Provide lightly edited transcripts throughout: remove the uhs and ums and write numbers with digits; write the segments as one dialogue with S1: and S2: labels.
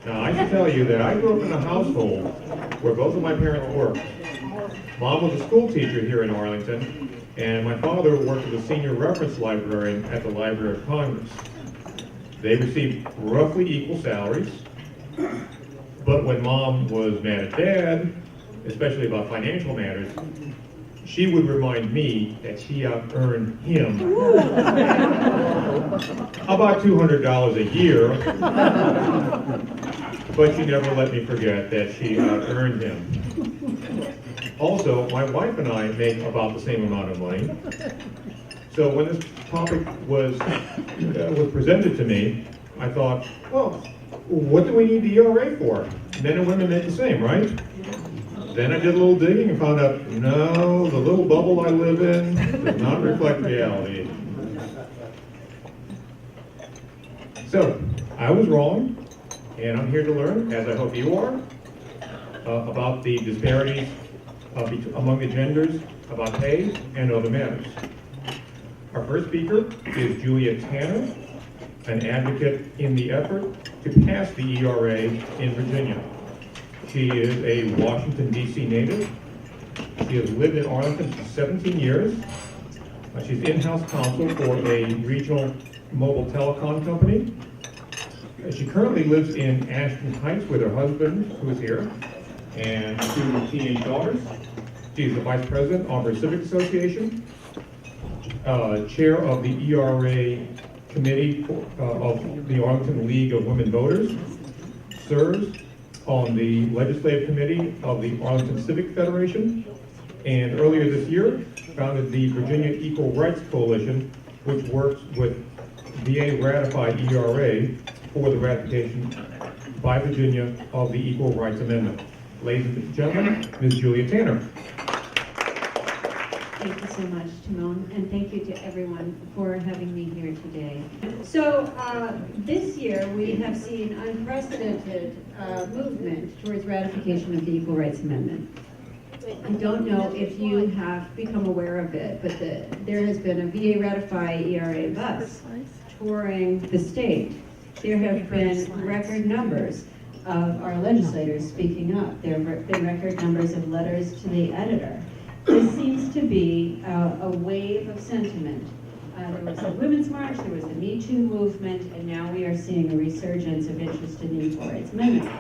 S1: Now, I should tell you that I grew up in a household where both of my parents worked. Mom was a school teacher here in Arlington, and my father worked as a senior reference librarian at the Library of Congress. They received roughly equal salaries, but when Mom was mad at Dad, especially about financial matters, she would remind me that she out-earned him about $200 a year, but she never let me forget that she out-earned him. Also, my wife and I make about the same amount of money. So when this topic was presented to me, I thought, well, what do we need the ERA for? Men and women make the same, right? Then I did a little digging and found out, no, the little bubble I live in does not reflect reality. So, I was wrong, and I'm here to learn, as I hope you are, about the disparities among the genders, about pay, and other matters. Our first speaker is Julia Tanner, an advocate in the effort to pass the ERA in Virginia. She is a Washington, D.C. native. She has lived in Arlington for 17 years. She's in-house counsel for a regional mobile telecom company. She currently lives in Ashton Heights with her husband, who is here, and two teenage daughters. She's the vice president of her civic association, chair of the ERA committee of the Arlington League of Women Voters, serves on the legislative committee of the Arlington Civic Federation, and earlier this year founded the Virginia Equal Rights Coalition, which works with VA ratified ERA for the ratification by Virginia of the Equal Rights Amendment. Ladies and gentlemen, Ms. Julia Tanner.
S2: Thank you so much, Timon, and thank you to everyone for having me here today. So this year we have seen unprecedented movement towards ratification of the Equal Rights Amendment. I don't know if you have become aware of it, but there has been a VA Ratify ERA bus touring the state. There have been record numbers of our legislators speaking up. There have been record numbers of letters to the editor. This seems to be a wave of sentiment. There was a Women's March, there was the Me Too movement, and now we are seeing a resurgence of interest in the Equal Rights Amendment.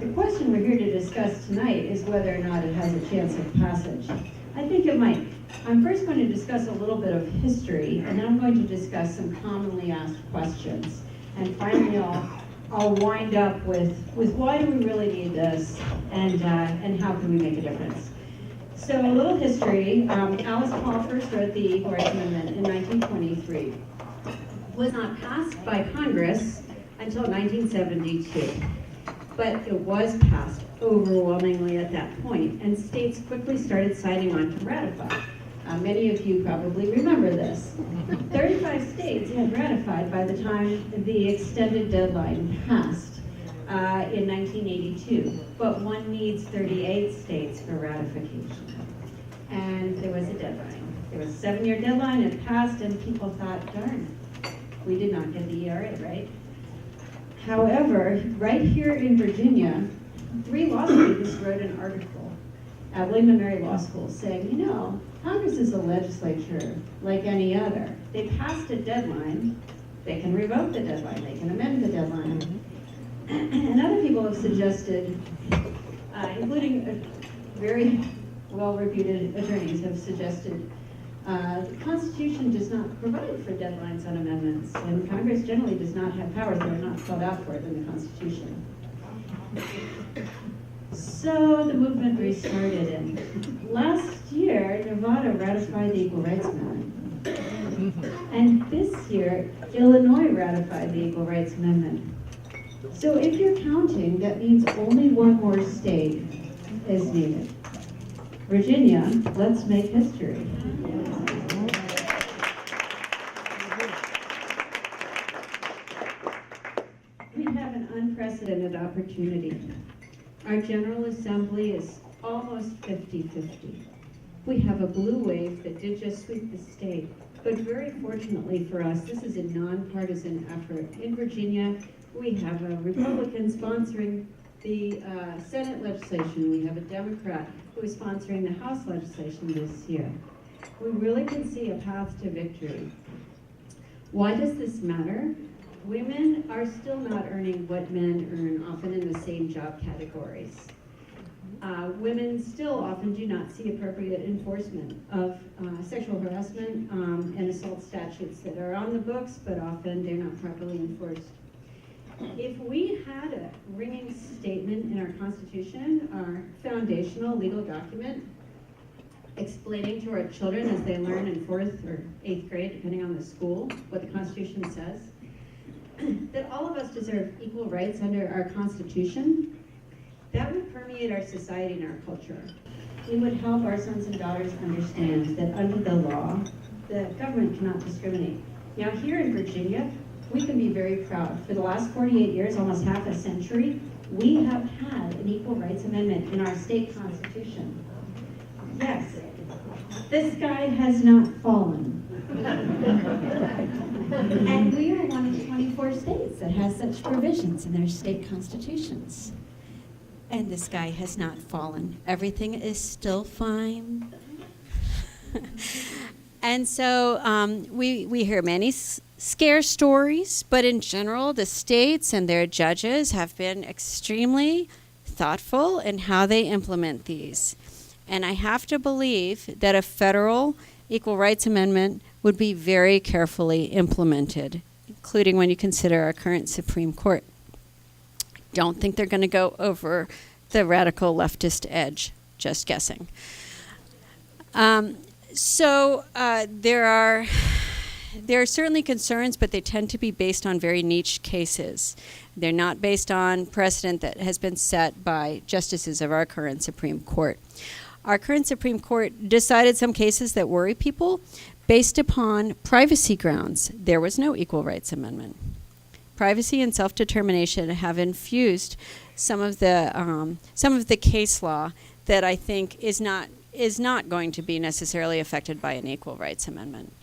S2: The question we're here to discuss tonight is whether or not it has a chance of passage. I think it might. I'm first going to discuss a little bit of history, and then I'm going to discuss some commonly asked questions. And finally, I'll wind up with why do we really need this, and how can we make a difference. So a little history. Alice Paul first wrote the Equal Rights Amendment in 1923. It was not passed by Congress until 1972, but it was passed overwhelmingly at that point, and states quickly started signing on to ratify. Many of you probably remember this. 35 states had ratified by the time the extended deadline passed. In 1982, but one needs 38 states for ratification. And there was a deadline. There was a 7-year deadline, it passed, and people thought, darn, we did not get the ERA, right? However, right here in Virginia, 3 law students wrote an article at William and Mary Law School saying, you know, Congress is a legislature like any other. They passed a deadline, they can revoke the deadline, they can amend the deadline. And other people have suggested, including very well-reputed attorneys, have suggested the Constitution does not provide for deadlines on amendments, and Congress generally does not have powers that are not spelled out for it in the Constitution. So the movement restarted, and last year, Nevada ratified the Equal Rights Amendment. And this year, Illinois ratified the Equal Rights Amendment. So if you're counting, that means only one more state is needed. Virginia, let's make history. We have an unprecedented opportunity. Our General Assembly is almost 50-50. We have a blue wave that did just sweep the state, but very fortunately for us, this is a nonpartisan effort. In Virginia, We have a Republican sponsoring the Senate legislation. We have a Democrat who is sponsoring the House legislation this year. We really can see a path to victory. Why does this matter? Women are still not earning what men earn, often in the same job categories. Women still often do not see appropriate enforcement of sexual harassment and assault statutes that are on the books, but often they're not properly enforced. If we had a ringing statement in our Constitution, our foundational legal document, explaining to our children as they learn in 4th or 8th grade, depending on the school, what the Constitution says, that all of us deserve equal rights under our Constitution, that would permeate our society and our culture. It would help our sons and daughters understand that under the law, the government cannot discriminate. Now here in Virginia, we can be very proud. For the last 48 years, almost half a century, we have had an equal rights amendment in our state constitution. Yes, the sky has not fallen. And we are one of 24 states that has such provisions in their state constitutions. And the sky has not fallen. Everything is still fine. And so we hear many scare stories, but in general, the states and their judges have been extremely thoughtful in how they implement these. And I have to believe that a federal equal rights amendment would be very carefully implemented, including when you consider our current Supreme Court. Don't think they're going to go over the radical leftist edge. Just guessing. So there are certainly concerns, but they tend to be based on very niche cases. They're not based on precedent that has been set by justices of our current Supreme Court. Our current Supreme Court decided some cases that worry people based upon privacy grounds. There was no equal rights amendment. Privacy and self-determination have infused some of the case law that I think is not going to be necessarily affected by an equal rights amendment.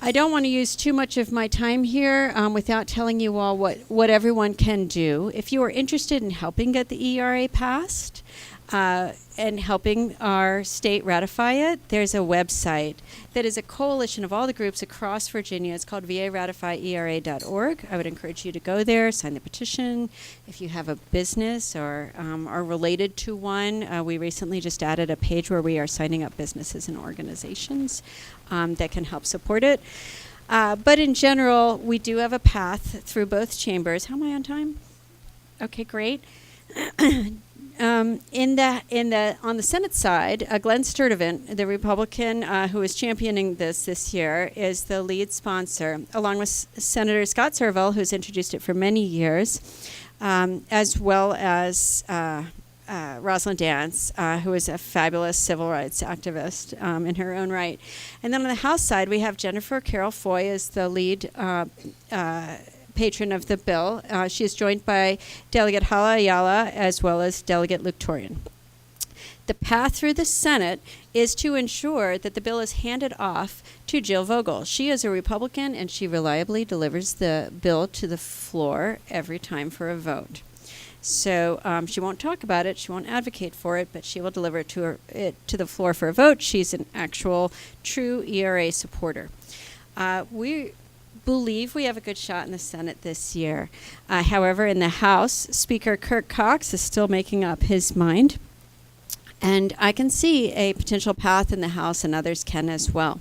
S2: I don't want to use too much of my time here without telling you all what everyone can do. If you are interested in helping get the ERA passed and helping our state ratify it, there's a website that is a coalition of all the groups across Virginia. It's called varatifiera.org. I would encourage you to go there, sign the petition. If you have a business or are related to one, we recently just added a page where we are signing up businesses and organizations that can help support it. But in general, we do have a path through both chambers. How am I on time? Okay, great. On the Senate side, Glenn Sturtevant, the Republican who is championing this year, is the lead sponsor, along with Senator Scott Serville, who's introduced it for many years, as well as Rosalind Dance, who is a fabulous civil rights activist in her own right. And then on the House side, we have Jennifer Carroll Foy as the lead patron of the bill. She is joined by Delegate Hala Ayala as well as Delegate Luke Torian. The path through the Senate is to ensure that the bill is handed off to Jill Vogel. She is a Republican, and she reliably delivers the bill to the floor every time for a vote. So she won't talk about it, she won't advocate for it, but she will deliver it to the floor for a vote. She's an actual true ERA supporter. We believe we have a good shot in the Senate this year. However, in the House, Speaker Kirk Cox is still making up his mind. And I can see a potential path in the House, and others can as well.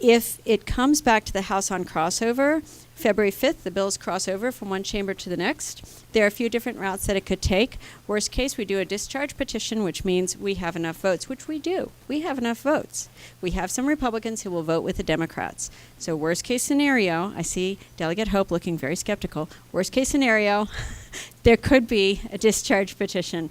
S2: If it comes back to the House on crossover, February 5th, the bills cross over from one chamber to the next. There are a few different routes that it could take. Worst case, we do a discharge petition, which means we have enough votes, which we do. We have enough votes. We have some Republicans who will vote with the Democrats. So worst case scenario, I see Delegate Hope looking very skeptical. Worst case scenario, there could be a discharge petition.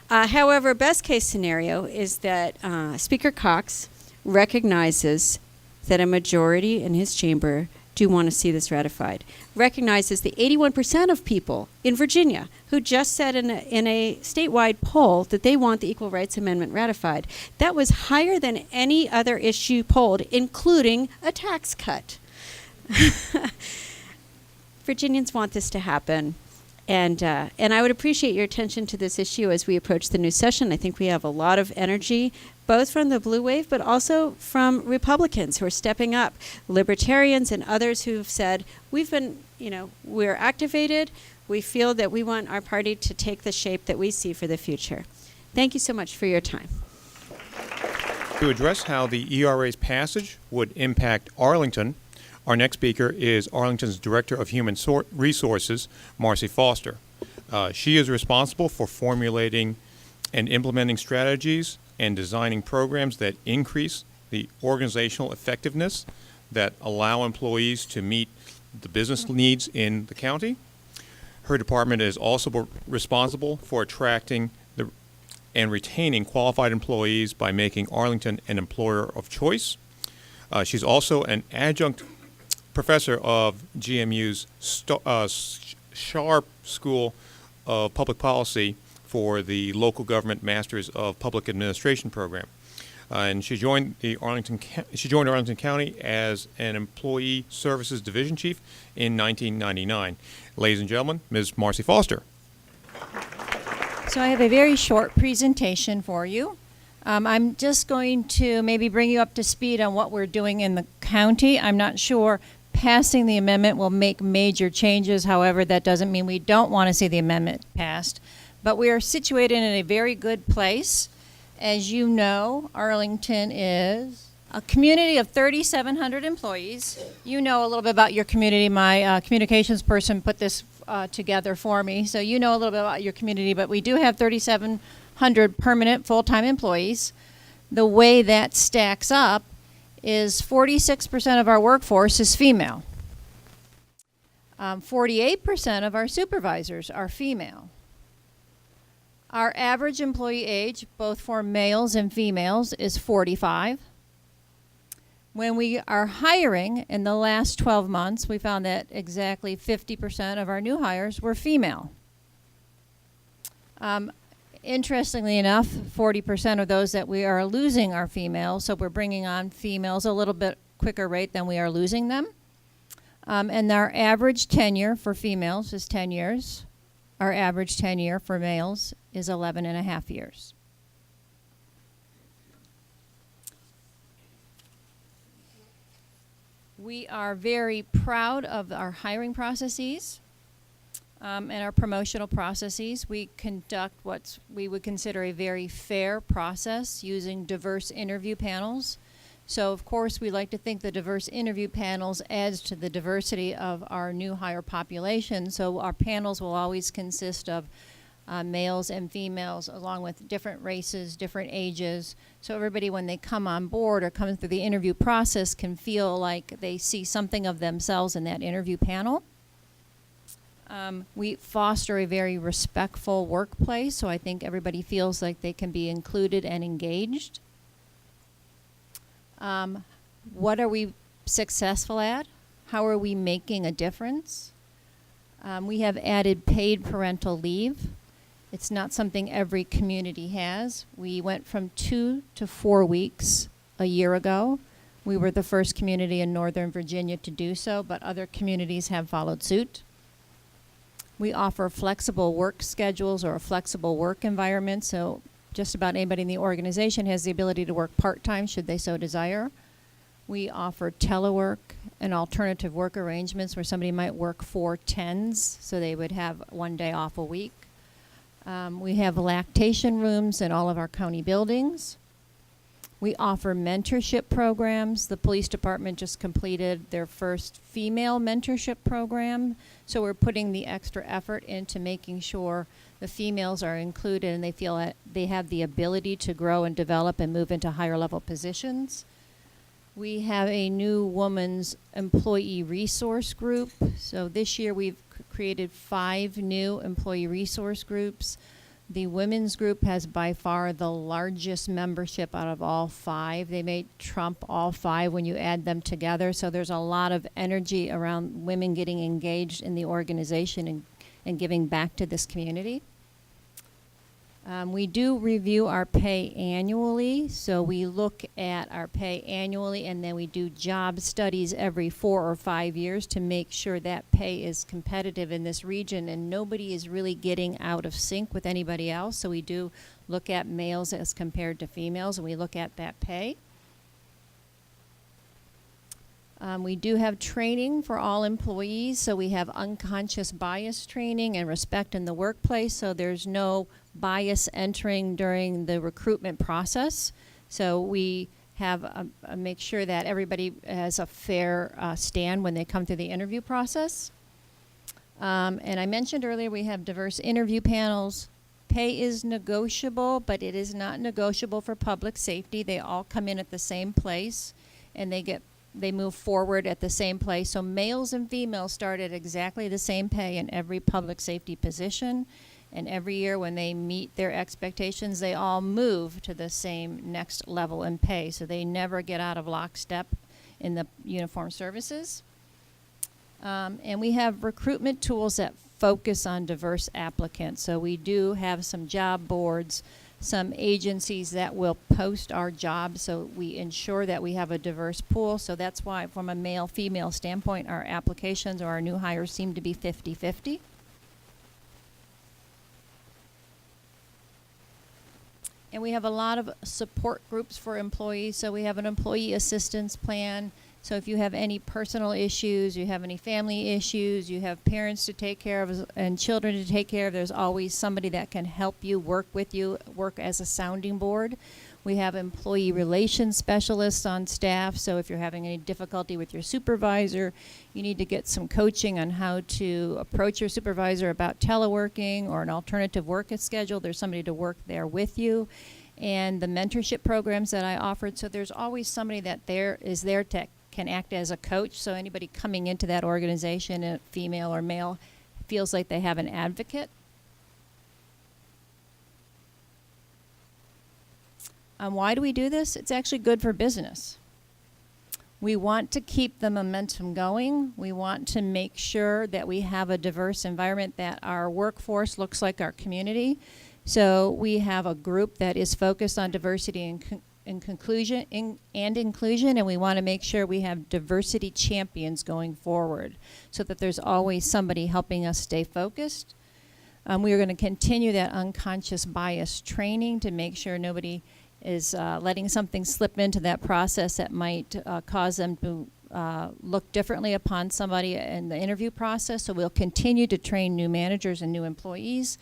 S2: However, best case scenario is that Speaker Cox recognizes that a majority in his chamber do want to see this ratified, recognizes the 81% of people in Virginia who just said in a statewide poll that they want the Equal Rights Amendment ratified. That was higher than any other issue polled, including a tax cut.
S3: Virginians want this to happen. And I would appreciate your attention to this issue as we approach the new session. I think we have a lot of energy, both from the blue wave, but also from Republicans who are stepping up, libertarians and others who've said, we're activated. We feel that we want our party to take the shape that we see for the future. Thank you so much for your time.
S4: To address how the ERA's passage would impact Arlington, our next speaker is Arlington's Director of Human Resources, Marcy Foster. She is responsible for formulating and implementing strategies and designing programs that increase the organizational effectiveness that allow employees to meet the business needs in the county. Her department is also responsible for attracting and retaining qualified employees by making Arlington an employer of choice. She's also an adjunct professor of GMU's Sharp School of Public Policy for the Local Government Masters of Public Administration program. And she joined Arlington County as an Employee Services Division Chief in 1999. Ladies and gentlemen, Ms. Marcy Foster.
S5: So I have a very short presentation for you. I'm just going to maybe bring you up to speed on what we're doing in the county. I'm not sure passing the amendment will make major changes. However, that doesn't mean we don't want to see the amendment passed. But we are situated in a very good place. As you know, Arlington is a community of 3,700 employees. You know a little bit about your community. My communications person put this together for me. So you know a little bit about your community, but we do have 3,700 permanent full-time employees. The way that stacks up is 46% of our workforce is female. 48% of our supervisors are female. Our average employee age, both for males and females, is 45. When we are hiring in the last 12 months, we found that exactly 50% of our new hires were female. Interestingly enough, 40% of those that we are losing are females, so we're bringing on females a little bit quicker rate than we are losing them. And our average tenure for females is 10 years. Our average tenure for males is 11 and a half years. We are very proud of our hiring processes and our promotional processes. We conduct what we would consider a very fair process using diverse interview panels. So, of course, we like to think the diverse interview panels adds to the diversity of our new hire population. So our panels will always consist of males and females along with different races, different ages. So everybody, when they come on board or come through the interview process, can feel like they see something of themselves in that interview panel. We foster a very respectful workplace, so I think everybody feels like they can be included and engaged. What are we successful at? How are we making a difference? We have added paid parental leave. It's not something every community has. We went from 2 to 4 weeks a year ago. We were the first community in Northern Virginia to do so, but other communities have followed suit. We offer flexible work schedules or a flexible work environment, so just about anybody in the organization has the ability to work part-time should they so desire. We offer telework and alternative work arrangements where somebody might work 4 10s, so they would have 1 day off a week. We have lactation rooms in all of our county buildings. We offer mentorship programs. The police department just completed their first female mentorship program, so we're putting the extra effort into making sure the females are included and they feel that they have the ability to grow and develop and move into higher level positions. We have a new women's employee resource group. So this year we've created 5 new employee resource groups. The women's group has by far the largest membership out of all 5. They may trump all 5 when you add them together. So there's a lot of energy around women getting engaged in the organization and giving back to this community. We do review our pay annually, so we look at our pay annually, and then we do job studies every 4 or 5 years to make sure that pay is competitive in this region, and nobody is really getting out of sync with anybody else. So we do look at males as compared to females, and we look at that pay. We do have training for all employees, so we have unconscious bias training and respect in the workplace, so there's no bias entering during the recruitment process. So we have make sure that everybody has a fair stand when they come through the interview process. And I mentioned earlier we have diverse interview panels. Pay is negotiable, but it is not negotiable for public safety. They all come in at the same place, and they move forward at the same place. So males and females start at exactly the same pay in every public safety position. And every year when they meet their expectations, they all move to the same next level in pay. So they never get out of lockstep in the uniformed services. And we have recruitment tools that focus on diverse applicants. So we do have some job boards, some agencies that will post our jobs, so we ensure that we have a diverse pool. So that's why from a male-female standpoint, our applications or our new hires seem to be 50-50. And we have a lot of support groups for employees. So we have an employee assistance plan. So if you have any personal issues, you have any family issues, you have parents to take care of and children to take care of, there's always somebody that can help you, work with you, work as a sounding board. We have employee relations specialists on staff. So if you're having any difficulty with your supervisor, you need to get some coaching on how to approach your supervisor about teleworking or an alternative work schedule. There's somebody to work there with you. And the mentorship programs that I offered. So there's always somebody that is there to can act as a coach, so anybody coming into that organization, female or male, feels like they have an advocate. Why do we do this? It's actually good for business. We want to keep the momentum going. We want to make sure that we have a diverse environment, that our workforce looks like our community. So we have a group that is focused on diversity and inclusion, and we want to make sure we have diversity champions going forward so that there's always somebody helping us stay focused. We are going to continue that unconscious bias training to make sure nobody is letting something slip into that process that might cause them to look differently upon somebody in the interview process. So we'll continue to train new managers and new employees.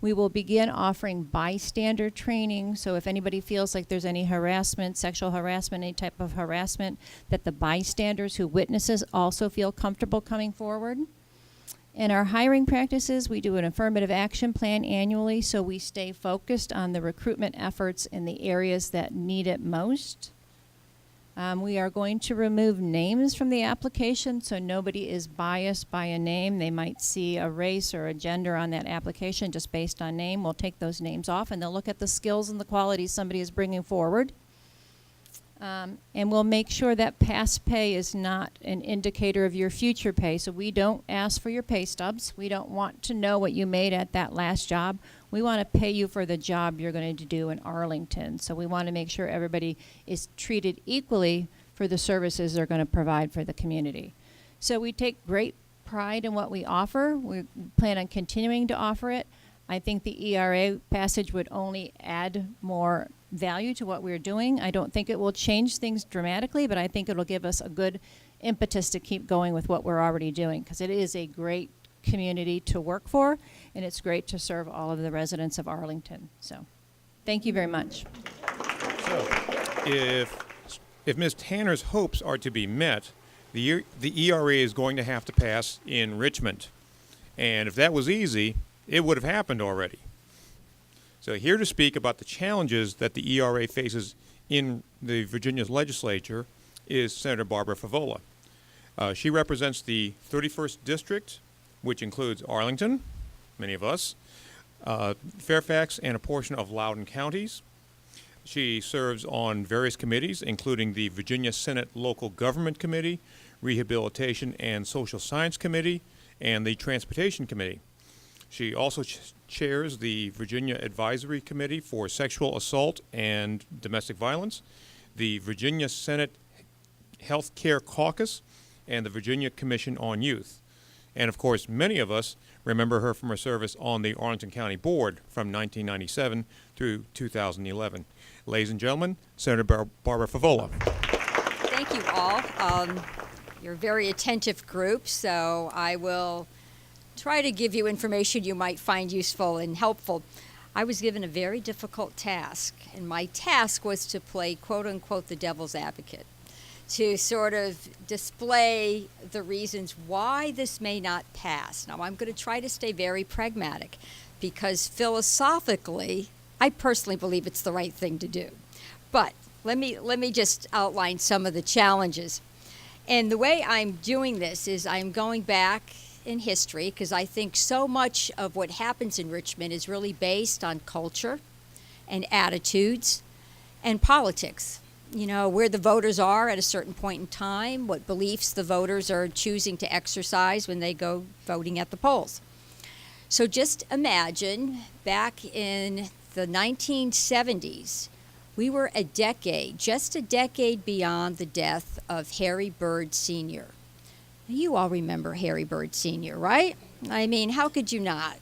S5: We will begin offering bystander training, so if anybody feels like there's any harassment, sexual harassment, any type of harassment, that the bystanders who witnesses also feel comfortable coming forward. In our hiring practices, we do an affirmative action plan annually, so we stay focused on the recruitment efforts in the areas that need it most. We are going to remove names from the application, so nobody is biased by a name. They might see a race or a gender on that application just based on name. We'll take those names off, and they'll look at the skills and the qualities somebody is bringing forward. And we'll make sure that past pay is not an indicator of your future pay. So we don't ask for your pay stubs. We don't want to know what you made at that last job. We want to pay you for the job you're going to do in Arlington. So we want to make sure everybody is treated equally for the services they're going to provide for the community. So we take great pride in what we offer. We plan on continuing to offer it. I think the ERA passage would only add more value to what we're doing. I don't think it will change things dramatically, but I think it'll give us a good impetus to keep going with what we're already doing, because it is a great community to work for, and it's great to serve all of the residents of Arlington. So thank you very much.
S4: So if Ms. Tanner's hopes are to be met, the ERA is going to have to pass in Richmond. And if that was easy, it would have happened already. So here to speak about the challenges that the ERA faces in the Virginia's legislature is Senator Barbara Favola. She represents the 31st District, which includes Arlington, many of us, Fairfax, and a portion of Loudoun counties. She serves on various committees, including the Virginia Senate Local Government Committee, Rehabilitation and Social Science Committee, and the Transportation Committee. She also chairs the Virginia Advisory Committee for Sexual Assault and Domestic Violence, the Virginia Senate Health Care Caucus, and the Virginia Commission on Youth. And of course, many of us remember her from her service on the Arlington County Board from 1997 through 2011. Ladies and gentlemen, Senator Barbara Favola.
S6: Thank you all. You're a very attentive group, so I will try to give you information you might find useful and helpful. I was given a very difficult task, and my task was to play, quote unquote, the devil's advocate, to sort of display the reasons why this may not pass. Now, I'm going to try to stay very pragmatic because philosophically, I personally believe it's the right thing to do. But let me just outline some of the challenges. And the way I'm doing this is I'm going back in history because I think so much of what happens in Richmond is really based on culture and attitudes and politics. You know, where the voters are at a certain point in time, what beliefs the voters are choosing to exercise when they go voting at the polls. So just imagine back in the 1970s, we were just a decade beyond the death of Harry Byrd Sr. You all remember Harry Byrd Sr., right? I mean, how could you not?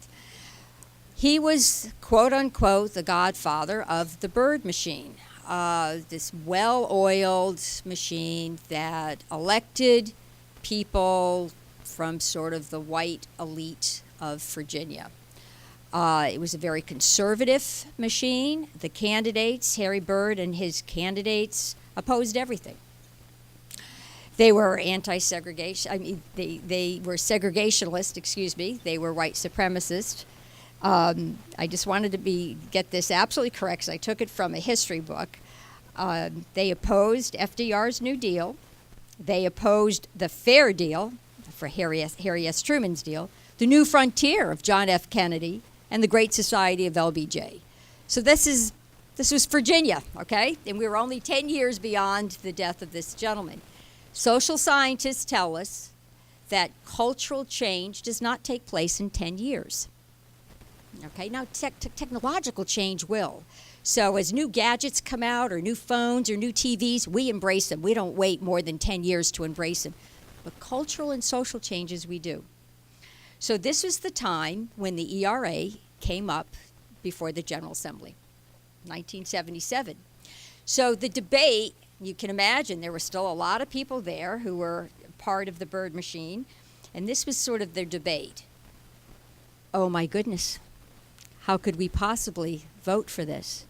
S6: He was, quote unquote, the godfather of the Byrd machine, this well-oiled machine that elected people from sort of the white elite of Virginia. It was a very conservative machine. The candidates, Harry Byrd and his candidates, opposed everything. They were anti-segregation. I mean, they were segregationist. Excuse me. They were white supremacist. I just wanted to get this absolutely correct because I took it from a history book. They opposed FDR's New Deal. They opposed the Fair Deal, for Harry S. Truman's deal, the New Frontier of John F. Kennedy, and the Great Society of LBJ. So this was Virginia, okay? And we were only 10 years beyond the death of this gentleman. Social scientists tell us that cultural change does not take place in 10 years. Okay, now technological change will. So as new gadgets come out or new phones or new TVs, we embrace them. We don't wait more than 10 years to embrace them. But cultural and social changes we do. So this was the time when the ERA came up before the General Assembly, 1977. So the debate, you can imagine there were still a lot of people there who were part of the Byrd machine, and this was sort of their debate. Oh my goodness, how could we possibly vote for this?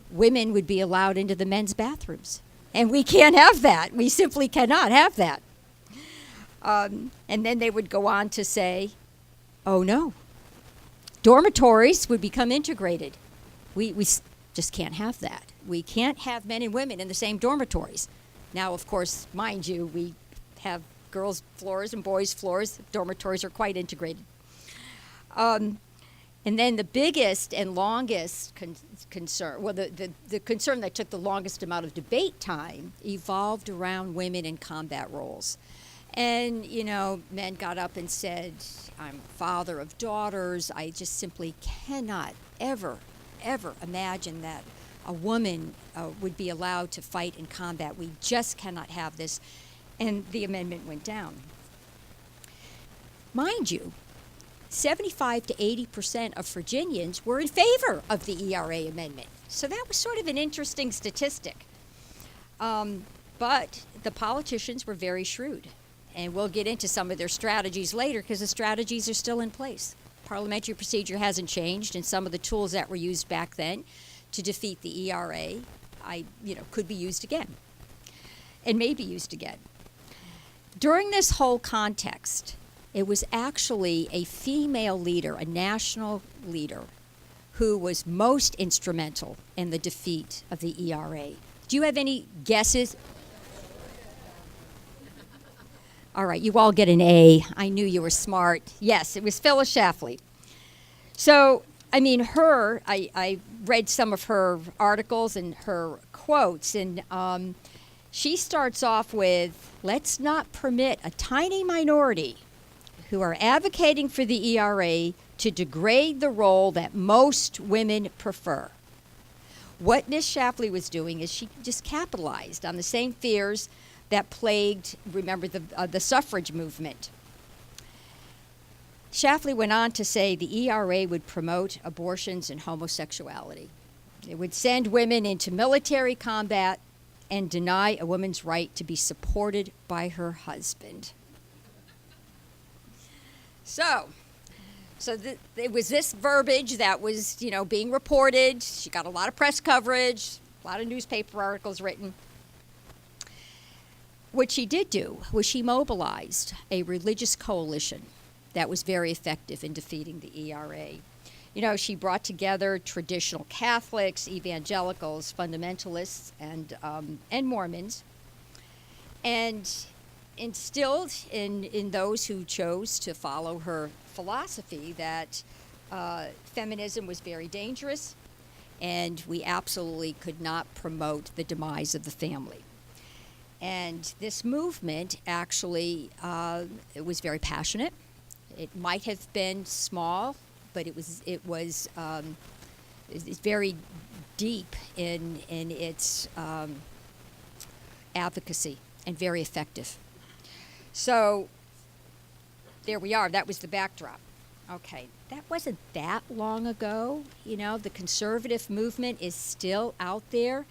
S6: Women would be allowed into the men's bathrooms, and we can't have that. We simply cannot have that. And then they would go on to say, oh no, dormitories would become integrated. We just can't have that. We can't have men and women in the same dormitories. Now, of course, mind you, we have girls' floors and boys' floors. Dormitories are quite integrated. And then the biggest and longest concern, well, the concern that took the longest amount of debate time evolved around women in combat roles. And, you know, men got up and said, I'm a father of daughters. I just simply cannot ever imagine that a woman would be allowed to fight in combat. We just cannot have this. And the amendment went down. Mind you, 75 to 80% of Virginians were in favor of the ERA amendment. So that was sort of an interesting statistic. But the politicians were very shrewd. And we'll get into some of their strategies later because the strategies are still in place. Parliamentary procedure hasn't changed, and some of the tools that were used back then to defeat the ERA, could be used again and may be used again. During this whole context, it was actually a female leader, a national leader, who was most instrumental in the defeat of the ERA. Do you have any guesses? All right, you all get an A. I knew you were smart. Yes, it was Phyllis Schlafly. So, I mean, I read some of her articles and her quotes, and she starts off with, let's not permit a tiny minority who are advocating for the ERA to degrade the role that most women prefer. What Ms. Shafley was doing is she just capitalized on the same fears that plagued, remember, the suffrage movement. Shafley went on to say the ERA would promote abortions and homosexuality. It would send women into military combat and deny a woman's right to be supported by her husband. So it was this verbiage that was, being reported. She got a lot of press coverage, a lot of newspaper articles written. What she did do was she mobilized a religious coalition that was very effective in defeating the ERA. She brought together traditional Catholics, evangelicals, fundamentalists, and Mormons, and instilled in those who chose to follow her philosophy that feminism was very dangerous, and we absolutely could not promote the demise of the family. And this movement actually it was very passionate. It might have been small, but it was very deep in its advocacy and very effective. So there we are. That was the backdrop. Okay, that wasn't that long ago. The conservative movement is still out there.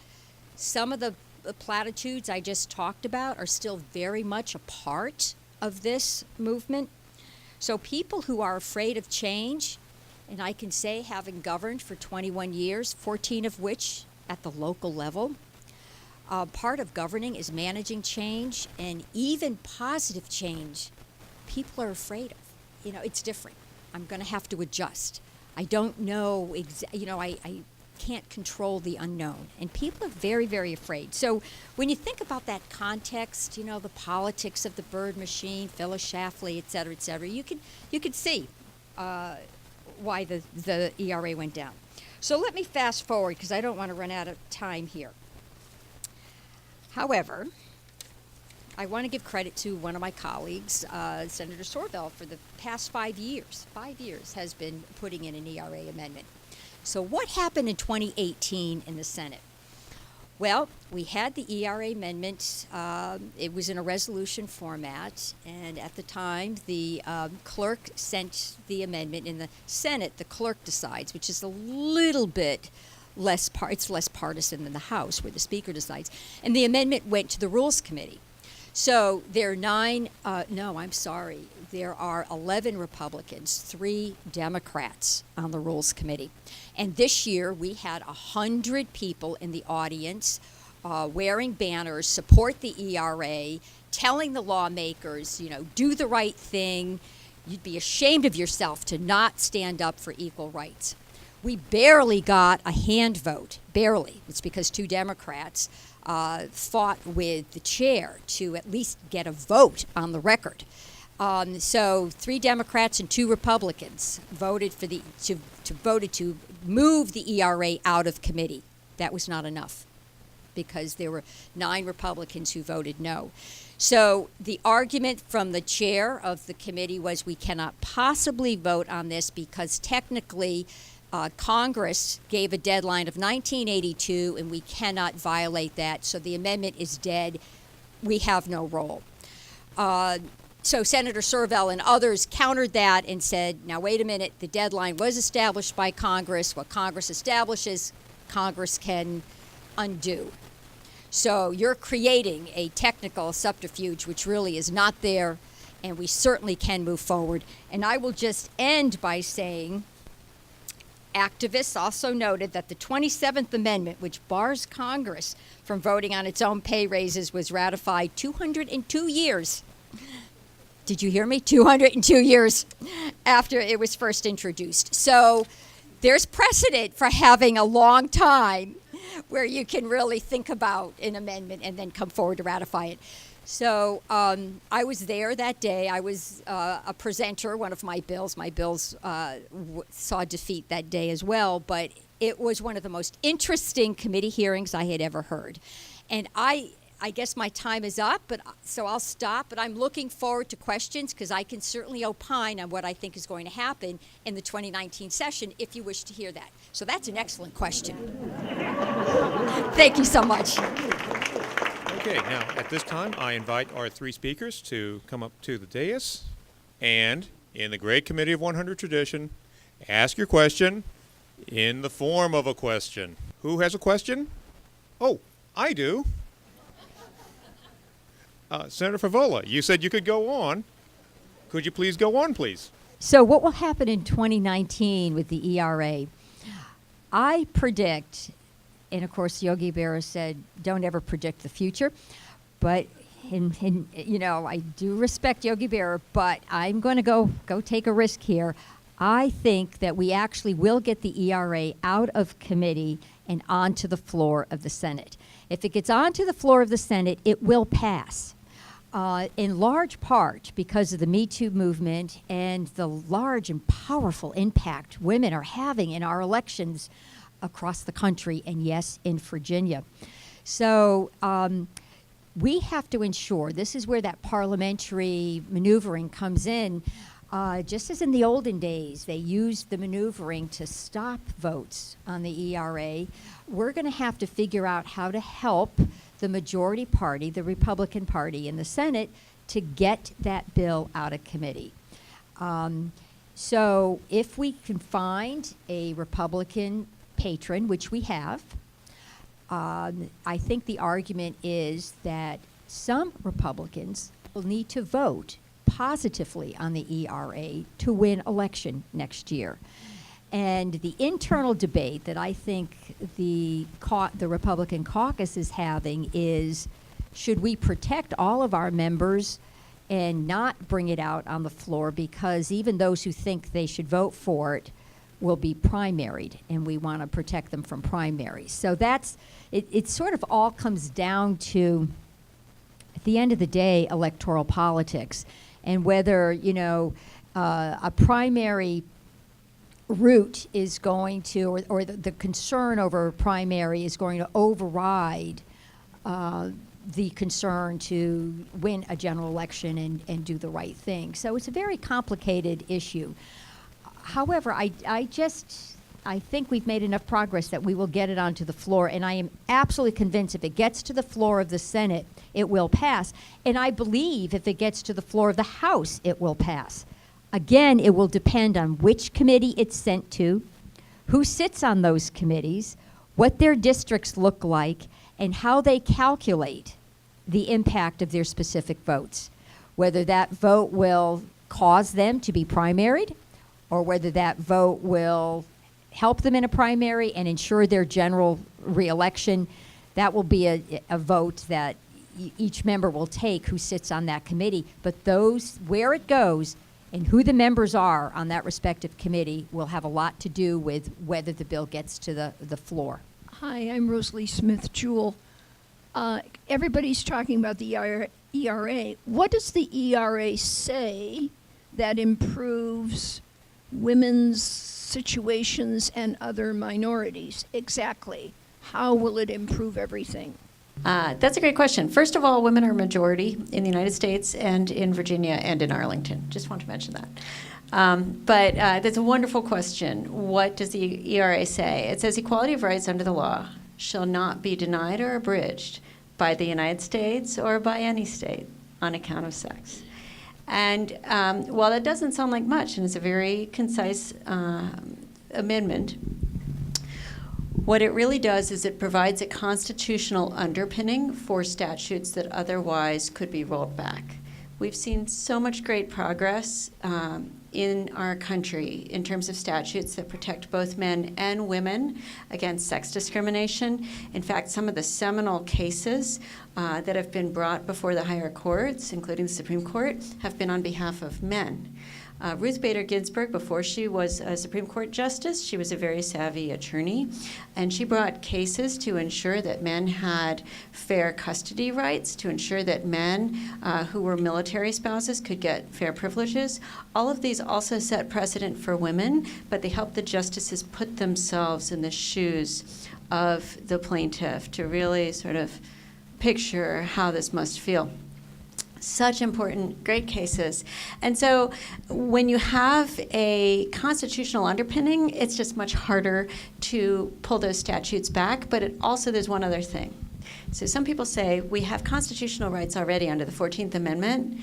S6: Some of the platitudes I just talked about are still very much a part of this movement. So people who are afraid of change, and I can say having governed for 21 years, 14 of which at the local level, part of governing is managing change, and even positive change, people are afraid of. It's different. I'm going to have to adjust. I don't know, I can't control the unknown. And people are very, very afraid. So when you think about that context, the politics of the bird machine, Phyllis Shafley, et cetera, you could see why the ERA went down. So let me fast forward because I don't want to run out of time here. However, I want to give credit to one of my colleagues, Senator Sorvell, for the past 5 years. 5 years has been putting in an ERA amendment. So what happened in 2018 in the Senate? Well, we had the ERA amendment. It was in a resolution format, and at the time, the clerk sent the amendment. In the Senate, the clerk decides, which is a little bit less partisan than the House, where the Speaker decides. And the amendment went to the Rules Committee. So there are there are 11 Republicans, 3 Democrats on the Rules Committee. And this year we had 100 people in the audience wearing banners, support the ERA, telling the lawmakers, do the right thing. You'd be ashamed of yourself to not stand up for equal rights. We barely got a hand vote, barely. It's because 2 Democrats fought with the chair to at least get a vote on the record. So 3 Democrats and 2 Republicans voted for to move the ERA out of committee. That was not enough because there were 9 Republicans who voted no. So the argument from the chair of the committee was we cannot possibly vote on this because technically Congress gave a deadline of 1982 and we cannot violate that. So the amendment is dead. We have no role. So Senator Sorvell and others countered that and said, now wait a minute, the deadline was established by Congress. What Congress establishes, Congress can undo. So you're creating a technical subterfuge which really is not there, and we certainly can move forward. And I will just end by saying activists also noted that the 27th Amendment, which bars Congress from voting on its own pay raises, was ratified 202 years. Did you hear me? 202 years after it was first introduced. So there's precedent for having a long time where you can really think about an amendment and then come forward to ratify it. So I was there that day. I was a presenter, one of my bills. My bills saw defeat that day as well, but it was one of the most interesting committee hearings I had ever heard. And I guess my time is up, so I'll stop. But I'm looking forward to questions because I can certainly opine on what I think is going to happen in the 2019 session if you wish to hear that. So that's an excellent question. Thank you so much.
S4: Okay, now at this time, I invite our three speakers to come up to the dais and, in the great Committee of 100 tradition, ask your question in the form of a question. Who has a question? Oh, I do. Senator Favola, you said you could go on. Could you please go on, please?
S6: So what will happen in 2019 with the ERA? I predict, and of course Yogi Berra said, don't ever predict the future, but I do respect Yogi Berra, but I'm going to go take a risk here. I think that we actually will get the ERA out of committee and onto the floor of the Senate. If it gets onto the floor of the Senate, it will pass. In large part because of the Me Too movement and the large and powerful impact women are having in our elections across the country, and yes, in Virginia. So we have to ensure, this is where that parliamentary maneuvering comes in. Just as in the olden days, they used the maneuvering to stop votes on the ERA, we're going to have to figure out how to help the majority party, the Republican Party in the Senate, to get that bill out of committee. So if we can find a Republican patron, which we have, I think the argument is that some Republicans will need to vote positively on the ERA to win election next year. And the internal debate that I think the Republican caucus is having is, should we protect all of our members and not bring it out on the floor, because even those who think they should vote for it will be primaried, and we want to protect them from primaries. So that's, it sort of all comes down to, at the end of the day, electoral politics, and whether, a primary route is going to, or the concern over primary is going to override the concern to win a general election and do the right thing. So it's a very complicated issue. However, I think we've made enough progress that we will get it onto the floor, and I am absolutely convinced if it gets to the floor of the Senate, it will pass. And I believe if it gets to the floor of the House, it will pass. Again, it will depend on which committee it's sent to, who sits on those committees, what their districts look like, and how they calculate the impact of their specific votes. Whether that vote will cause them to be primaried, or whether that vote will help them in a primary and ensure their general reelection. That will be a vote that each member will take who sits on that committee. But those, where it goes, and who the members are on that respective committee will have a lot to do with whether the bill gets to the floor.
S7: Hi, I'm Rosalie Smith Jewell. Everybody's talking about the ERA. What does the ERA say that improves women's situations and other minorities? Exactly. How will it improve everything?
S3: That's a great question. First of all, women are a majority in the United States and in Virginia and in Arlington. Just want to mention that. But that's a wonderful question. What does the ERA say? It says equality of rights under the law shall not be denied or abridged by the United States or by any state on account of sex. And while that doesn't sound like much, and it's a very concise amendment, what it really does is it provides a constitutional underpinning for statutes that otherwise could be rolled back. We've seen so much great progress in our country in terms of statutes that protect both men and women against sex discrimination. In fact, some of the seminal cases that have been brought before the higher courts, including the Supreme Court, have been on behalf of men. Ruth Bader Ginsburg, before she was a Supreme Court justice, she was a very savvy attorney, and she brought cases to ensure that men had fair custody rights, to ensure that men who were military spouses could get fair privileges. All of these also set precedent for women, but they help the justices put themselves in the shoes of the plaintiff to really sort of picture how this must feel. Such important, great cases. And so when you have a constitutional underpinning, it's just much harder to pull those statutes back. But there's one other thing. So some people say we have constitutional rights already under the 14th Amendment.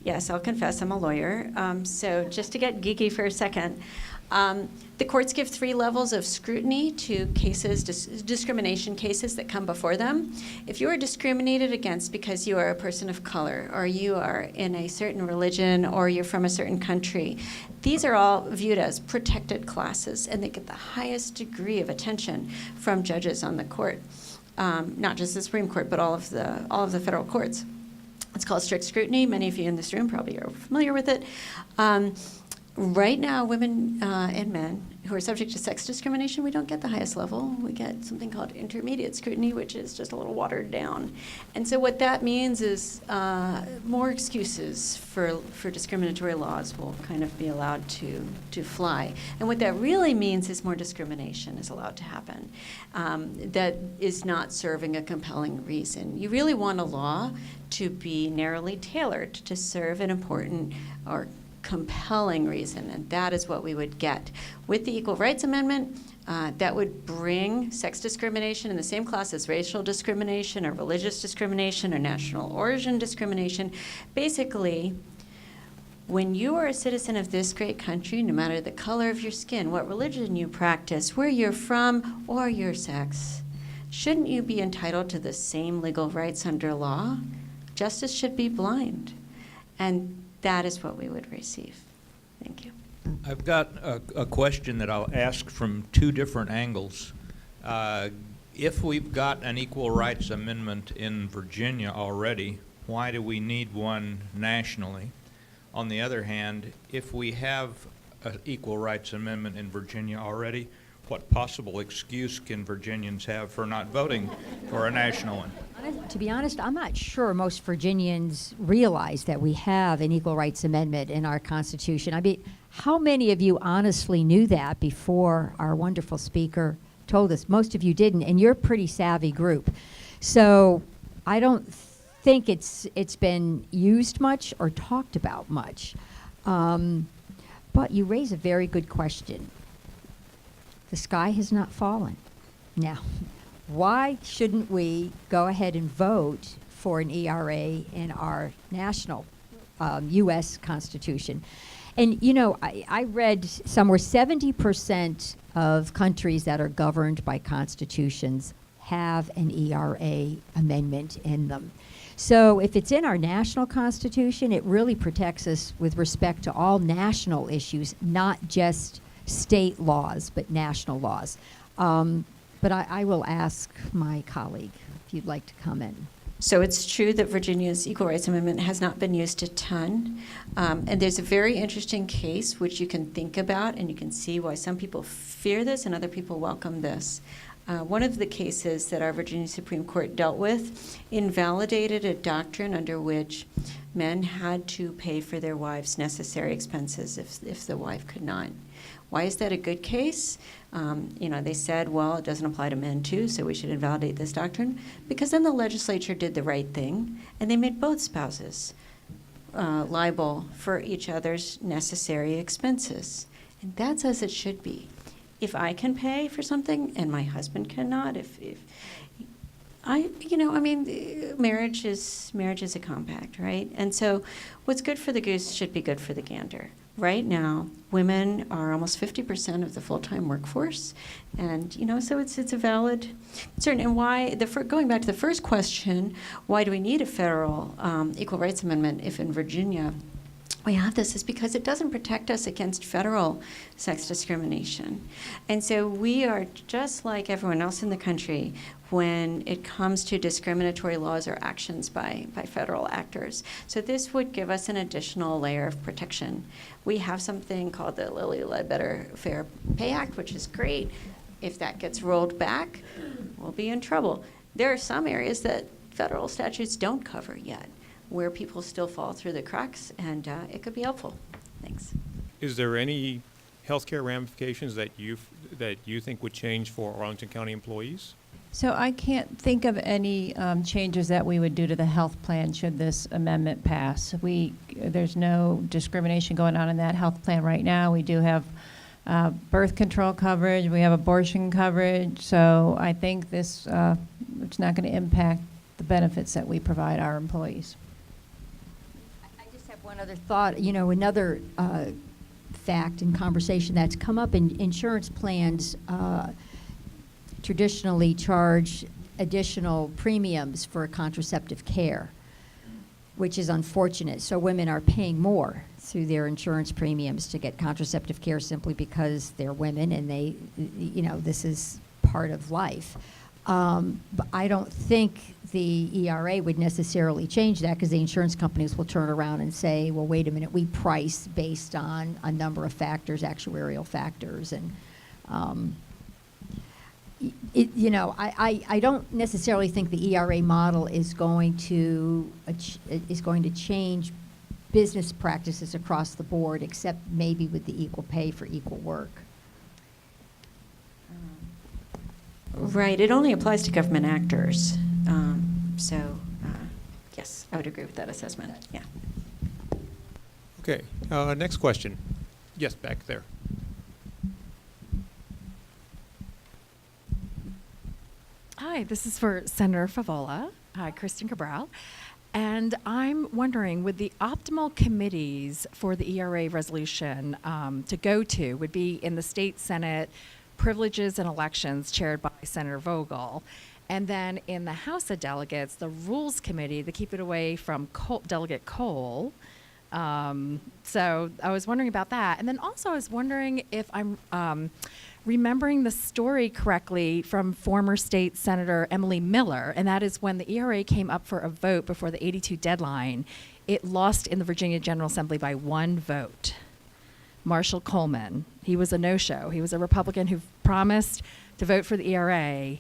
S3: Yes, I'll confess I'm a lawyer. So just to get geeky for a second, the courts give 3 levels of scrutiny to cases, discrimination cases that come before them. If you are discriminated against because you are a person of color, or you are in a certain religion, or you're from a certain country, these are all viewed as protected classes, and they get the highest degree of attention from judges on the court, not just the Supreme Court, but all of the federal courts. It's called strict scrutiny. Many of you in this room probably are familiar with it. Right now, women and men who are subject to sex discrimination, we don't get the highest level. We get something called intermediate scrutiny, which is just a little watered down. And so what that means is more excuses for discriminatory laws will kind of be allowed to fly. And what that really means is more discrimination is allowed to happen that is not serving a compelling reason. You really want a law to be narrowly tailored to serve an important or compelling reason, and that is what we would get. With the Equal Rights Amendment, that would bring sex discrimination in the same class as racial discrimination or religious discrimination or national origin discrimination. Basically, when you are a citizen of this great country, no matter the color of your skin, what religion you practice, where you're from, or your sex, shouldn't you be entitled to the same legal rights under law? Justice should be blind. And that is what we would receive. Thank you.
S8: I've got a question that I'll ask from 2 different angles. If we've got an Equal Rights Amendment in Virginia already, why do we need one nationally? On the other hand, if we have an Equal Rights Amendment in Virginia already, what possible excuse can Virginians have for not voting for a national one?
S9: To be honest, I'm not sure most Virginians realize that we have an Equal Rights Amendment in our Constitution. I mean, how many of you honestly knew that before our wonderful speaker told us? Most of you didn't, and you're a pretty savvy group. So I don't think it's been used much or talked about much. But you raise a very good question. The sky has not fallen. Now, why shouldn't we go ahead and vote for an ERA in our national U.S. Constitution? And, you know, I read somewhere 70% of countries that are governed by constitutions have an ERA amendment in them. So if it's in our national constitution, it really protects us with respect to all national issues, not just state laws, but national laws. But I will ask my colleague if you'd like to comment.
S3: So it's true that Virginia's Equal Rights Amendment has not been used a ton. And there's a very interesting case which you can think about, and you can see why some people fear this and other people welcome this. One of the cases that our Virginia Supreme Court dealt with invalidated a doctrine under which men had to pay for their wives' necessary expenses if the wife could not. Why is that a good case? They said, well, it doesn't apply to men too, so we should invalidate this doctrine. Because then the legislature did the right thing, and they made both spouses liable for each other's necessary expenses. And that's as it should be. If I can pay for something and my husband cannot, marriage is a compact, right? And so what's good for the goose should be good for the gander. Right now, women are almost 50% of the full-time workforce, and so it's a valid concern. And why going back to the first question, why do we need a federal Equal Rights Amendment if in Virginia we have this, is because it doesn't protect us against federal sex discrimination. And so we are just like everyone else in the country when it comes to discriminatory laws or actions by federal actors. So this would give us an additional layer of protection. We have something called the Lilly Ledbetter Fair Pay Act, which is great. If that gets rolled back, we'll be in trouble. There are some areas that federal statutes don't cover yet, where people still fall through the cracks, and it could be helpful. Thanks.
S4: Is there any healthcare ramifications that you think would change for Arlington County employees?
S5: So I can't think of any changes that we would do to the health plan should this amendment pass. There's no discrimination going on in that health plan right now. We do have birth control coverage, we have abortion coverage, so I think it's not going to impact the benefits that we provide our employees.
S9: I just have one other thought. You know, another fact and conversation that's come up in insurance plans traditionally charge additional premiums for contraceptive care, which is unfortunate. So women are paying more through their insurance premiums to get contraceptive care simply because they're women and they, you know, this is part of life. But I don't think the ERA would necessarily change that, because the insurance companies will turn around and say, well, wait a minute, we price based on a number of factors, actuarial factors, and you know, I don't necessarily think the ERA model is going to change business practices across the board, except maybe with the equal pay for equal work.
S3: Right, it only applies to government actors. Yes, I would agree with that assessment, yeah.
S4: Okay, next question. Yes, back there.
S10: Hi, this is for Senator Favola. Hi, Kristen Cabral. And I'm wondering, would the optimal committees for the ERA resolution to go to would be in the state Senate Privileges and Elections, chaired by Senator Vogel, and then in the House of Delegates, the Rules Committee, to keep it away from Delegate Cole. So I was wondering about that. And then also I was wondering if I'm remembering the story correctly from former state Senator Emily Miller, and that is when the ERA came up for a vote before the 82 deadline, it lost in the Virginia General Assembly by 1 vote. Marshall Coleman, he was a no-show. He was a Republican who promised to vote for the ERA,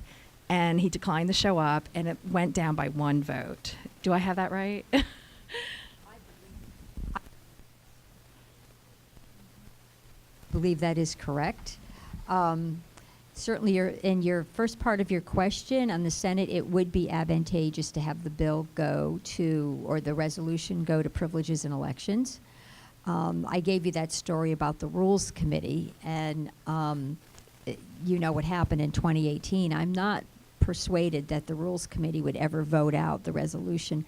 S10: and he declined to show up, and it went down by 1 vote. Do I have that right?
S9: I believe that is correct. Certainly, in your first part of your question on the Senate, it would be advantageous to have the bill go to, or the resolution go to Privileges and Elections. I gave you that story about the Rules Committee, and you know what happened in 2018. I'm not persuaded that the Rules Committee would ever vote out the resolution.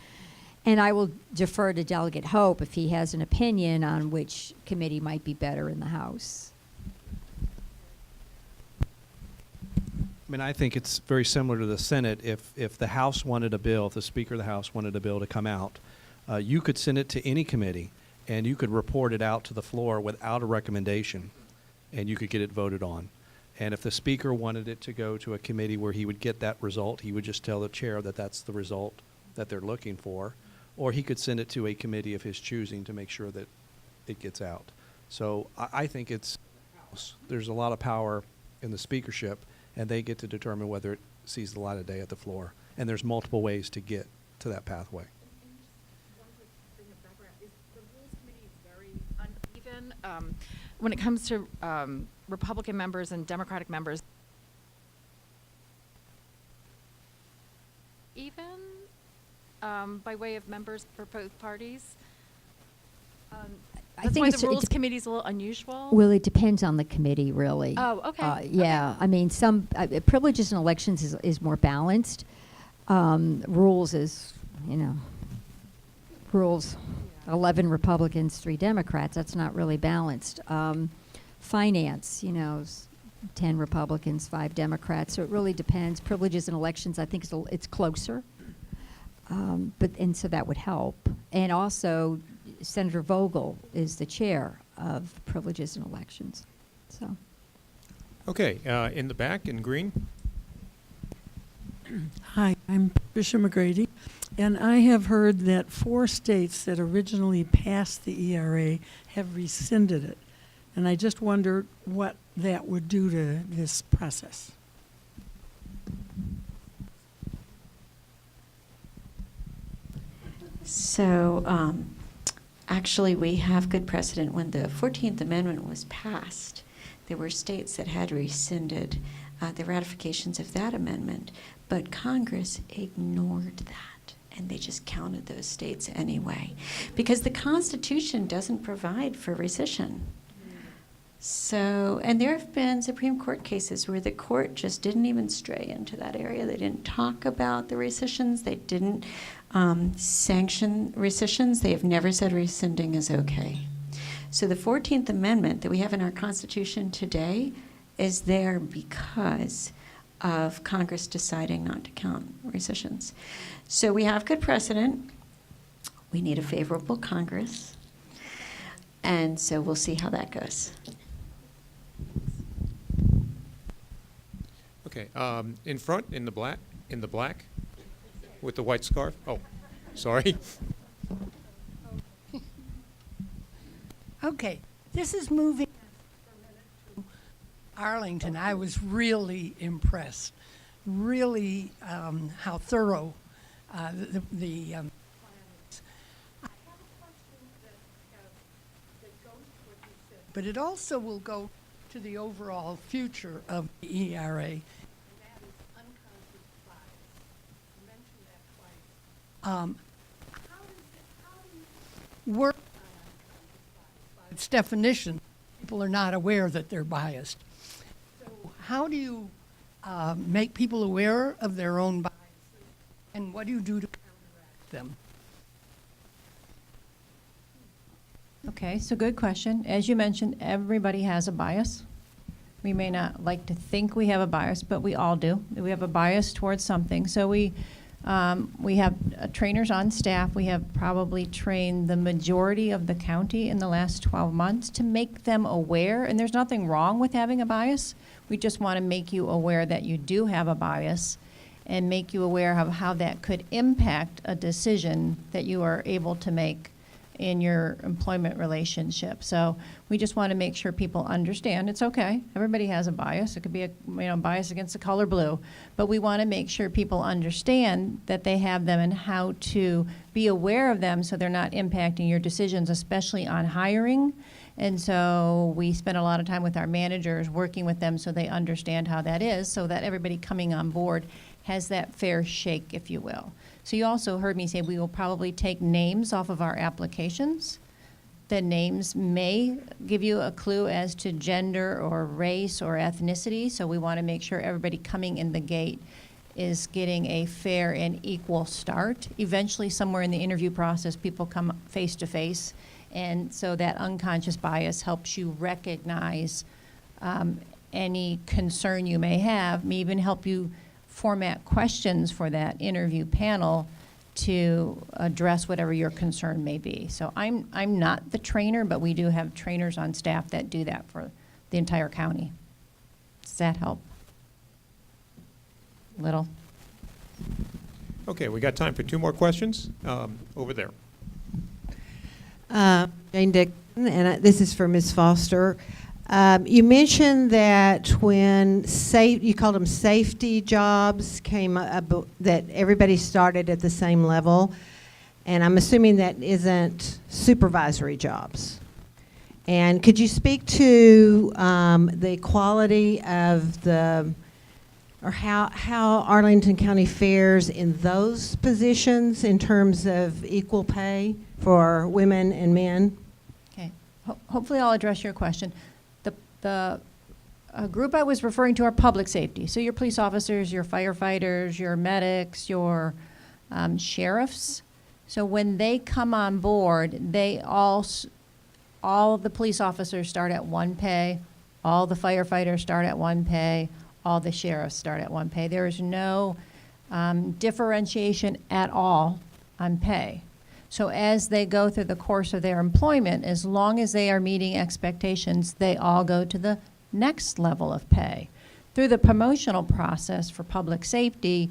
S9: And I will defer to Delegate Hope if he has an opinion on which committee might be better in the House.
S11: I mean, I think it's very similar to the Senate. If the House wanted a bill, if the Speaker of the House wanted a bill to come out, you could send it to any committee, and you could report it out to the floor without a recommendation, and you could get it voted on. And if the Speaker wanted it to go to a committee where he would get that result, he would just tell the chair that that's the result that they're looking for, or he could send it to a committee of his choosing to make sure that it gets out. So I think there's a lot of power in the speakership, and they get to determine whether it sees the light of day at the floor. And there's multiple ways to get to that pathway.
S10: The Rules Committee is very uneven when it comes to Republican members and Democratic members. Even by way of members for both parties.
S9: I
S10: That's
S9: think
S10: why the Rules Committee is a little unusual.
S9: Well, it depends on the committee, really.
S10: Oh, okay.
S9: Yeah,
S10: Okay.
S9: I mean, some Privileges and Elections is more balanced. Rules is, you know, rules, 11 Republicans, 3 Democrats. That's not really balanced. Finance, you know, 10 Republicans, 5 Democrats. So it really depends. Privileges and Elections, I think it's closer. And so that would help. And also, Senator Vogel is the chair of Privileges and Elections. So.
S4: Okay, in the back in green.
S12: Hi, I'm Patricia McGrady, and I have heard that 4 states that originally passed the ERA have rescinded it. And I just wondered what that would do to this process.
S3: So, actually, we have good precedent. When the 14th Amendment was passed, there were states that had rescinded the ratifications of that amendment, but Congress ignored that, and they just counted those states anyway, because the Constitution doesn't provide for rescission. So, and there have been Supreme Court cases where the court just didn't even stray into that area. They didn't talk about the rescissions. They didn't sanction rescissions. They have never said rescinding is okay. So the 14th Amendment that we have in our Constitution today is there because of Congress deciding not to count rescissions. So we have good precedent. We need a favorable Congress. And so we'll see how that goes.
S4: Okay, in front, in the black, with the white scarf. Oh, sorry.
S13: Okay, this is moving to Arlington. I was really impressed, really how thorough the plan is. I have a question that goes to what you said, but it also will go to the overall future of the ERA, and that is unconscious bias. You mentioned that twice. How do you work on unconscious bias? By its definition, people are not aware that they're biased. So how do you make people aware of their own biases, and what do you do to counteract them?
S5: Okay, so good question. As you mentioned, everybody has a bias. We may not like to think we have a bias, but we all do. We have a bias towards something. So we have trainers on staff. We have probably trained the majority of the county in the last 12 months to make them aware. And there's nothing wrong with having a bias. We just want to make you aware that you do have a bias and make you aware of how that could impact a decision that you are able to make in your employment relationship. So we just want to make sure people understand it's okay. Everybody has a bias. It could be a bias against the color blue, but we want to make sure people understand that they have them and how to be aware of them so they're not impacting your decisions, especially on hiring. And so we spend a lot of time with our managers working with them so they understand how that is, so that everybody coming on board has that fair shake, if you will. So you also heard me say we will probably take names off of our applications. The names may give you a clue as to gender or race or ethnicity, so we want to make sure everybody coming in the gate is getting a fair and equal start. Eventually, somewhere in the interview process, people come face to face, and so that unconscious bias helps you recognize any concern you may have, may even help you format questions for that interview panel to address whatever your concern may be. So I'm not the trainer, but we do have trainers on staff that do that for the entire county. Does that help? Little.
S4: Okay, we got time for 2 more questions. Over there.
S14: Jane Dixon, and this is for Ms. Foster. You mentioned that when you called them safety jobs came up, that everybody started at the same level, and I'm assuming that isn't supervisory jobs. And could you speak to the quality of or how Arlington County fares in those positions in terms of equal pay for women and men?
S5: Okay. Hopefully I'll address your question. The group I was referring to are public safety. So your police officers, your firefighters, your medics, your sheriffs. So when they come on board, they all of the police officers start at 1 pay, all the firefighters start at 1 pay, all the sheriffs start at 1 pay. There is no differentiation at all on pay. So as they go through the course of their employment, as long as they are meeting expectations, they all go to the next level of pay. Through the promotional process for public safety,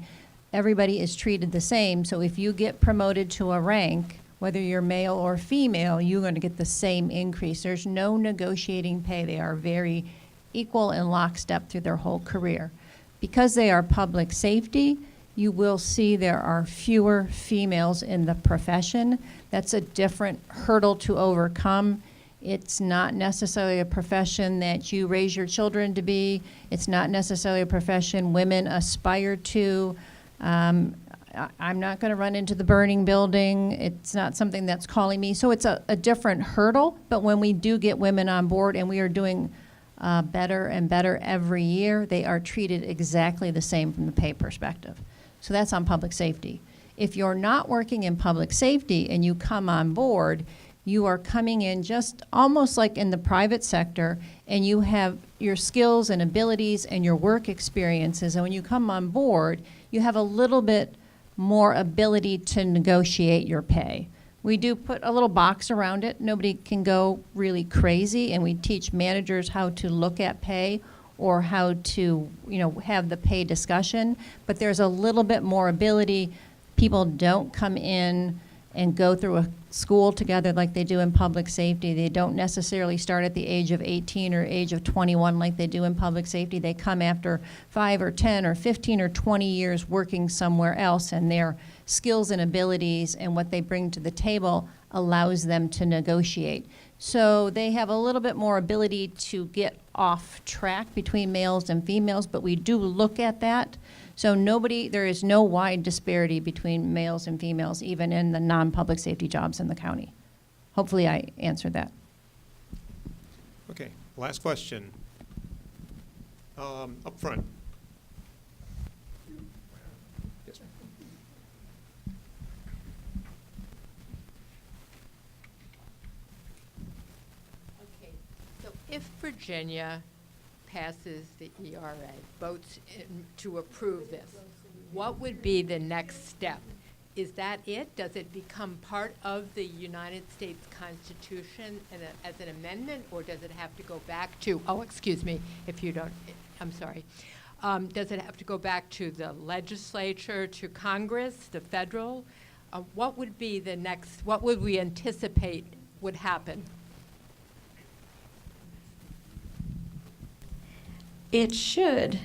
S5: everybody is treated the same. So if you get promoted to a rank, whether you're male or female, you're going to get the same increase. There's no negotiating pay. They are very equal and lockstep through their whole career. Because they are public safety, you will see there are fewer females in the profession. That's a different hurdle to overcome It's not necessarily a profession that you raise your children to be. It's not necessarily a profession women aspire to. I'm not going to run into the burning building. It's not something that's calling me. So it's a different hurdle. But when we do get women on board, and we are doing better and better every year, they are treated exactly the same from the pay perspective. So that's on public safety. If you're not working in public safety and you come on board, you are coming in just almost like in the private sector, and you have your skills and abilities and your work experiences. And when you come on board, you have a little bit more ability to negotiate your pay. We do put a little box around it. Nobody can go really crazy, and we teach managers how to look at pay or how to, have the pay discussion. But there's a little bit more ability. People don't come in and go through a school together like they do in public safety. They don't necessarily start at the age of 18 or age of 21 like they do in public safety. They come after 5 or 10 or 15 or 20 years working somewhere else, and their skills and abilities and what they bring to the table allows them to negotiate. So they have a little bit more ability to get off track between males and females, but we do look at that. So there is no wide disparity between males and females, even in the non-public safety jobs in the county. Hopefully I answered that.
S4: Okay, last question. Up front. Yes, ma'am.
S15: Okay, so if Virginia passes the ERA, votes to approve this, what would be the next step? Is that it? Does it become part of the United States Constitution as an amendment, or does it have to go back to, excuse me, if you don't, I'm sorry. Does it have to go back to the legislature, to Congress, the federal? What would be the next, what would we anticipate would happen?
S16: It should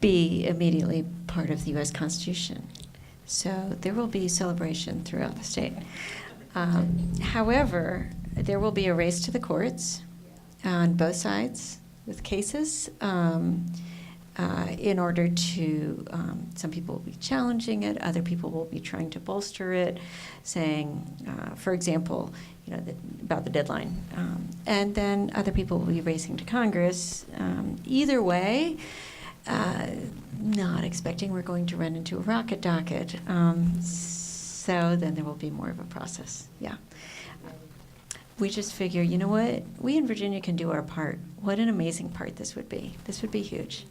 S16: be immediately part of the U.S. Constitution. So there will be celebration throughout the state. However, there will be a race to the courts on both sides with cases in order to, some people will be challenging it, other people will be trying to bolster it, saying, for example, about the deadline. And then other people will be racing to Congress. Either way, not expecting we're going to run into a rocket docket. So then there will be more of a process, yeah. We just figure, you know what? We in Virginia can do our part. What an amazing part this would be. This would be huge.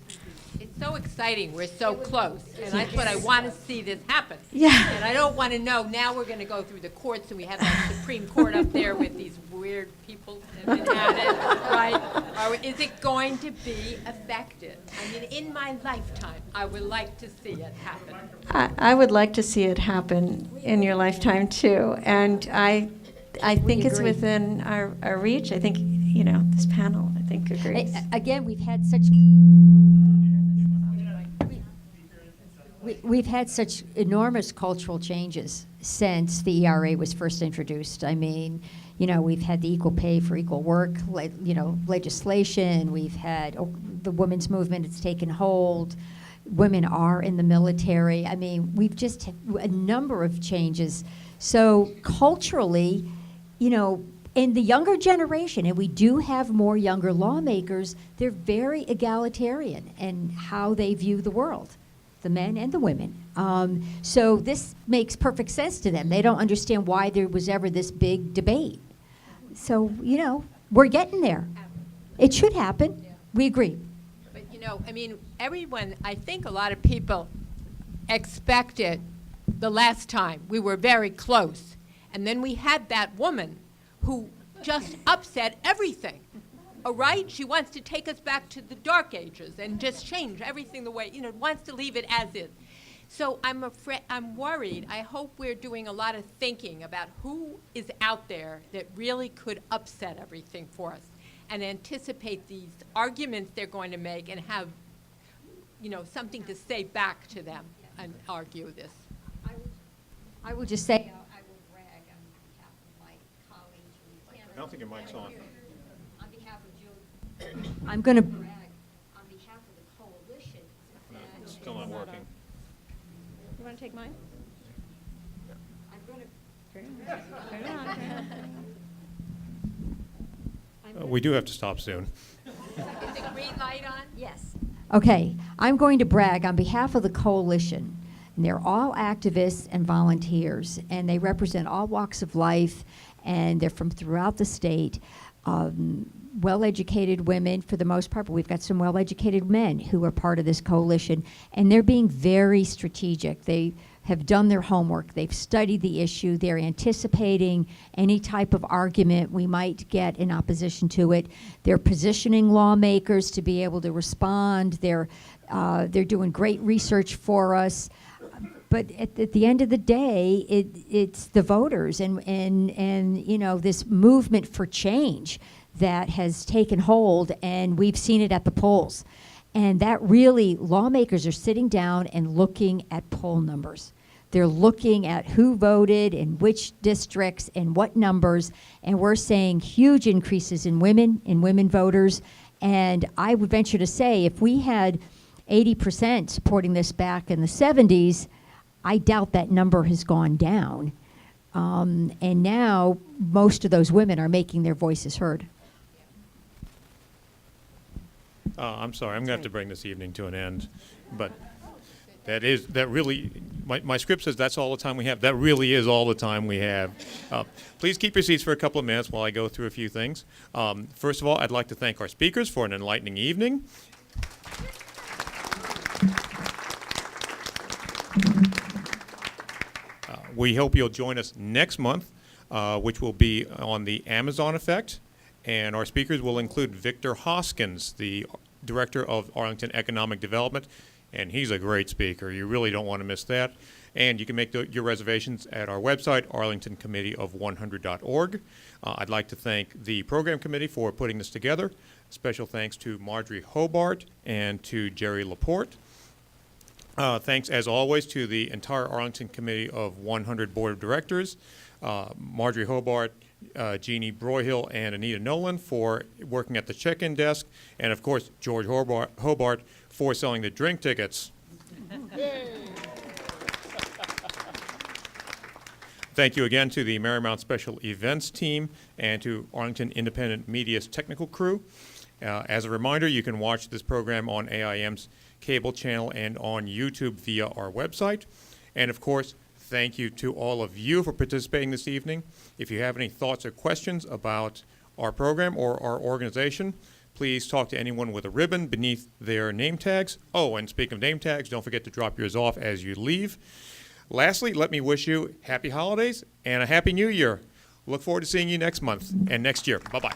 S15: It's so exciting. We're so close. And that's what I want to see this happen.
S16: Yeah.
S15: And I don't want to know, now we're going to go through the courts and we have that Supreme Court up there with these weird people that have been at it, right? Is it going to be effective? I mean, in my lifetime, I would like to see it happen.
S16: I would like to see it happen in your lifetime too. And I think it's within our reach. I think, this panel, I think, agrees.
S9: Again, we've had such enormous cultural changes since the ERA was first introduced. I mean, we've had the equal pay for equal work, legislation. We've had the women's movement has taken hold. Women are in the military. I mean, we've just had a number of changes. So culturally, in the younger generation, and we do have more younger lawmakers, they're very egalitarian in how they view the world, the men and the women. So this makes perfect sense to them. They don't understand why there was ever this big debate. So, we're getting there. It should happen.
S15: Yeah.
S9: We agree.
S15: But, everyone, I think a lot of people expected the last time we were very close. And then we had that woman who just upset everything. All right? She wants to take us back to the dark ages and just change everything the way, wants to leave it as is. So I'm worried. I hope we're doing a lot of thinking about who is out there that really could upset everything for us and anticipate these arguments they're going to make and have, something to say back to them and argue this.
S9: I will just say, I will brag on behalf of my
S4: I don't think your mic's on.
S6: On behalf of Joe,
S9: I'm going to,
S6: Bragg, on behalf of the coalition.
S4: It's still not working.
S3: You want to take mine?
S6: I'm going to.
S4: We do have to stop soon.
S6: Is the green light on? Yes.
S9: okay, I'm going to brag on behalf of the coalition. And they're all activists and volunteers, and they represent all walks of life, and they're from throughout the state. Well-educated women for the most part, but we've got some well-educated men who are part of this coalition, and they're being very strategic. They have done their homework. They've studied the issue. They're anticipating any type of argument we might get in opposition to it. They're positioning lawmakers to be able to respond. They're doing great research for us. But at the end of the day, it's the voters and you know, this movement for change that has taken hold, and we've seen it at the polls. And that really, lawmakers are sitting down and looking at poll numbers. They're looking at who voted in which districts and what numbers, and we're saying huge increases in women voters. And I would venture to say if we had 80% supporting this back in the 70s, I doubt that number has gone down. And now most of those women are making their voices heard.
S4: I'm sorry, I'm going to have to bring this evening to an end, but my script says that's all the time we have. That really is all the time we have. Please keep your seats for a couple of minutes while I go through a few things. First of all, I'd like to thank our speakers for an enlightening evening. We hope you'll join us next month, which will be on the Amazon effect. And our speakers will include Victor Hoskins, the Director of Arlington Economic Development, and he's a great speaker. You really don't want to miss that. And you can make your reservations at our website, arlingtoncommittee100.org. I'd like to thank the program committee for putting this together. Special thanks to Marjorie Hobart and to Jerry Laporte. Thanks, as always, to the entire Arlington Committee of 100 Board of Directors, Marjorie Hobart, Jeannie Broyhill, and Anita Nolan for working at the check-in desk, and of course George Hobart for selling the drink tickets. Thank you again to the Marymount Special Events team and to Arlington Independent Media's technical crew. As a reminder, you can watch this program on AIM's cable channel and on YouTube via our website. And of course, thank you to all of you for participating this evening. If you have any thoughts or questions about our program or our organization, please talk to anyone with a ribbon beneath their name tags. Oh, and speaking of name tags, don't forget to drop yours off as you leave. Lastly, let me wish you happy holidays and a happy new year. Look forward to seeing you next month and next year. Bye-bye.